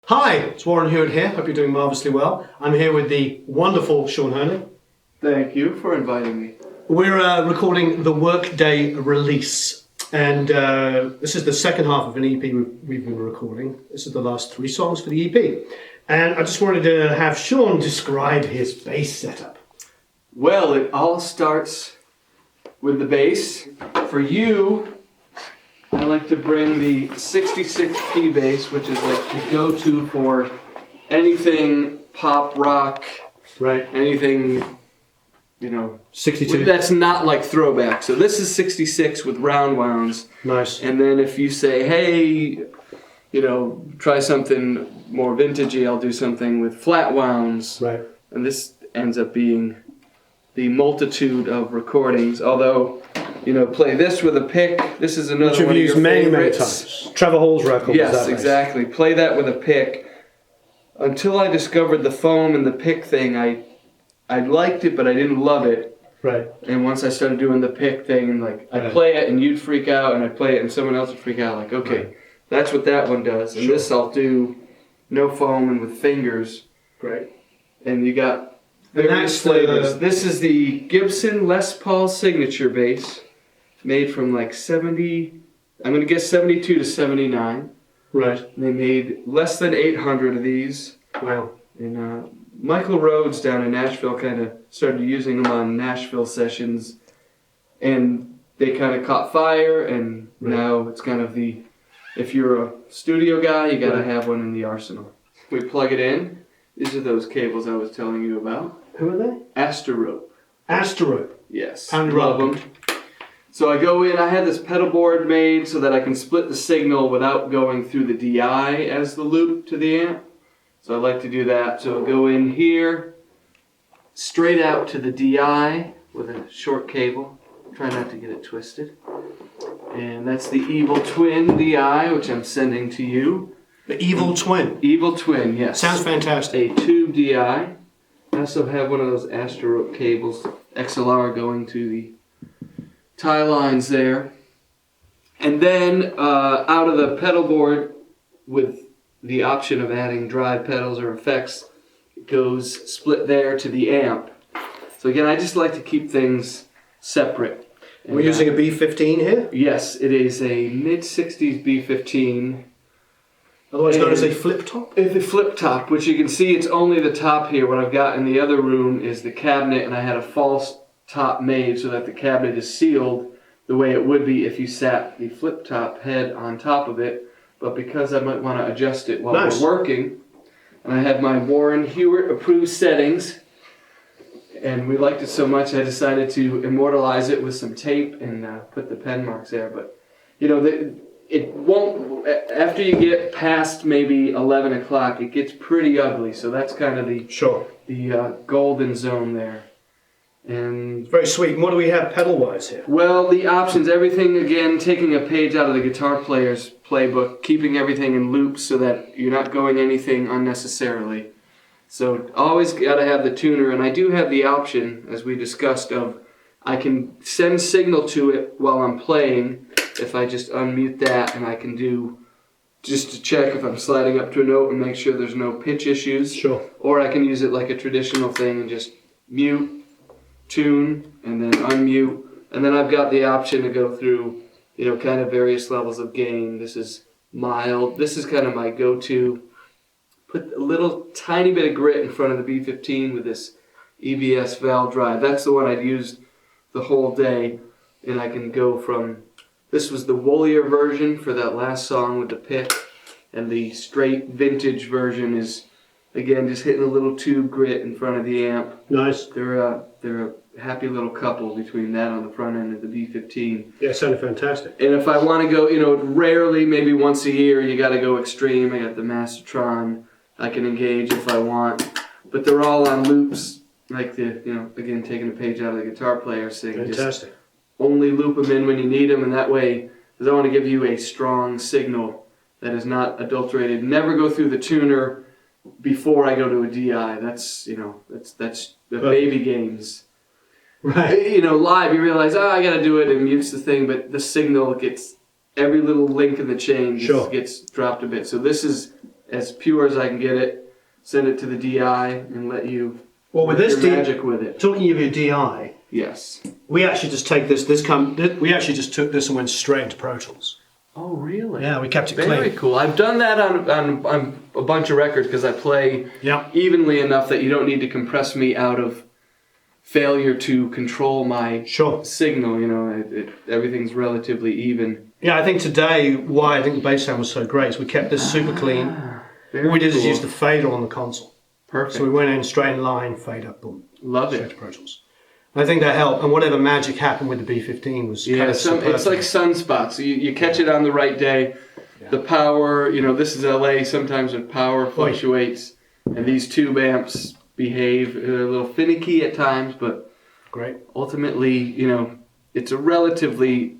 Hi, it's Warren Huart here. Hope you're doing marvellously well. I'm here with the wonderful Sean Hurley. Thank you for inviting me. We're recording the Workday release, and this is the second half of an EP we've been recording. This is the last 3 songs for the EP. And I just wanted to have Sean describe his bass setup. Well, it all starts with the bass. For you, I like to bring the 66 key bass, which is like the go-to for anything pop, rock, Right. anything, 62. that's not like throwback. So this is 66 with round wounds. Nice. And then if you say, hey, try something more vintagey, I'll do something with flat wounds. Right. And this ends up being the multitude of recordings, although, play this with a pick. This is another Which you've one used of your many favorites. times. Trevor Hall's record was Yes, that bass. exactly. Play that with a pick. Until I discovered the foam and the pick thing, I liked it, but I didn't love it. Right. And once I started doing the pick thing, I'd play it and you'd freak out, and I'd play it and someone else would freak out. Like, okay, that's what that one does. And this I'll do no foam and with fingers. Great. And you got various flavors. This is the Gibson Les Paul signature bass, made from like 70, I'm going to guess 72 to 79. Right. They made less than 800 of these. Wow. And Michael Rhodes down in Nashville kind of started using them on Nashville sessions. And they kind of caught fire, and now it's kind of if you're a studio guy, you got to have one in the arsenal. We plug it in. These are those cables I was telling you about. Who are they? Asterope. Asterope. Yes. Pound Love rock. them. So I go in, I had this pedal board made so that I can split the signal without going through the DI as the loop to the amp. So I like to do that. So I'll go in here, straight out to the DI with a short cable. Try not to get it twisted. And that's the Evil Twin DI, which I'm sending to you. The Evil Twin. Evil Twin, yes. Sounds fantastic. A tube DI. I also have one of those Asterope cables, XLR, going to the tie lines there. And then out of the pedal board, with the option of adding drive pedals or effects, it goes split there to the amp. So again, I just like to keep things separate. We're using a B15 here? Yes, it is a mid-60s B15. Otherwise known as a flip top? It's a flip top, which you can see it's only the top here. What I've got in the other room is the cabinet, and I had a false top made so that the cabinet is sealed the way it would be if you sat the flip top head on top of it. But because I might want to adjust it while we're working, and I have my Warren Huart approved settings, and we liked it so much I decided to immortalize it with some tape and put the pen marks there. But it won't, after you get past maybe 11 o'clock, it gets pretty ugly. So that's kind of the golden zone there. And Very sweet. And what do we have pedal-wise here? well, the options, everything, again, taking a page out of the guitar player's playbook, keeping everything in loops so that you're not going anything unnecessarily. So always got to have the tuner, and I do have the option, as we discussed, of I can send signal to it while I'm playing if I just unmute that, and I can do just to check if I'm sliding up to a note and make sure there's no pitch issues. Sure. Or I can use it like a traditional thing and just mute, tune, and then unmute. And then I've got the option to go through, kind of various levels of gain. This is mild. This is kind of my go-to. Put a little tiny bit of grit in front of the B15 with this EBS valve drive. That's the one I'd used the whole day. And I can go from, this was the woollier version for that last song with the pick. And the straight vintage version is, again, just hitting a little tube grit in front of the amp. Nice. They're a happy little couple between that on the front end of the B15. Yeah, it sounded fantastic. And if I want to go, rarely, maybe once a year, you got to go extreme. I got the Mastertron. I can engage if I want. But they're all on loops, like again, taking a page out of the guitar player's thing. Fantastic. Just only loop them in when you need them, and that way, because I want to give you a strong signal that is not adulterated. Never go through the tuner before I go to a DI. That's the baby games. Right. Live you realize, I got to do it, and mutes the thing, but the signal gets, every little link in the chain just gets dropped a bit. So this is as pure as I can get it, send it to the DI, and let you Well, with work this your magic with it. talking of your DI, Yes. we actually just take this. We actually just took this and went straight into Pro Tools. Oh, really? Yeah, we kept it Very clean. cool. I've done that on a bunch of records because I play Yeah. evenly enough that you don't need to compress me out of failure to control my Sure. signal. You know, everything's relatively even. Yeah, I think today why I think the bass sound was so great is we kept this super clean. Very All we did cool. is use the fader on the console. Perfect. So we went in straight in line, fader, boom. Love Straight it. to Pro Tools. And I think that helped. And whatever magic happened with the B15 was kind Yeah, of superb. it's like sunspots. You catch it on the right day. Yeah. The power, this is LA. Sometimes when power fluctuates, and these tube amps behave a little finicky at times, but Great. ultimately, it's a relatively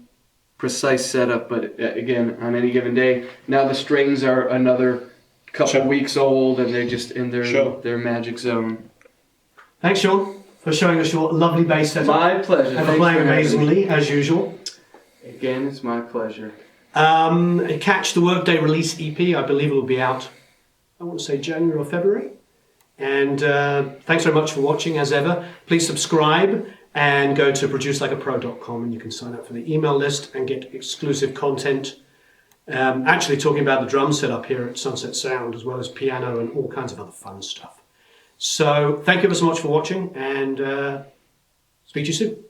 precise setup. But again, on any given day, now the strings are another couple Sure. weeks old, and they're just in Sure. their magic zone. Thanks, Sean, for showing us your lovely bass setup. My pleasure. And for Thanks playing for having me. amazingly, as usual. Again, it's my pleasure. Catch the Workday Release EP. I believe it will be out, I want to say January or February. And thanks very much for watching, as ever. Please subscribe and go to producelikeapro.com and you can sign up for the email list and get exclusive content. Actually talking about the drum setup here at Sunset Sound, as well as piano and all kinds of other fun stuff. So thank you ever so much for watching, and speak to you soon.